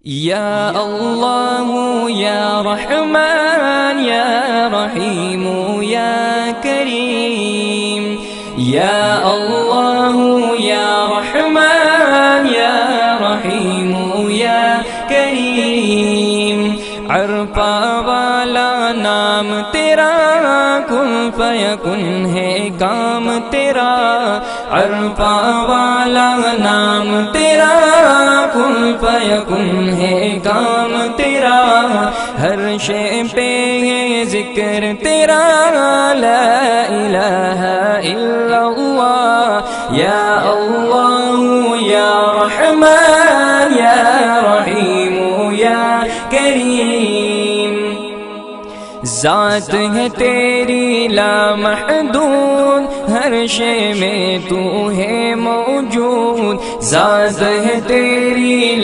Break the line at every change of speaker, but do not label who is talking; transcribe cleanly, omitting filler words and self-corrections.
یا اللہ یا رحمان یا رحیم یا کریم، یا اللہ یا رحمان یا رحیم یا کریم، عرفہ والا نام تیرا، کن فیکن ہے کام تیرا، عرفہ والا نام تیرا، کن فیکن ہے کام تیرا، ہر شے پہ ہے ذکر تیرا، لا الہ الا اللہ، یا اللہ یا رحمان یا رحیم یا کریم، ذات ہے تیری لامحدود، ہر شے میں تو ہے موجود، ذات ہے تیری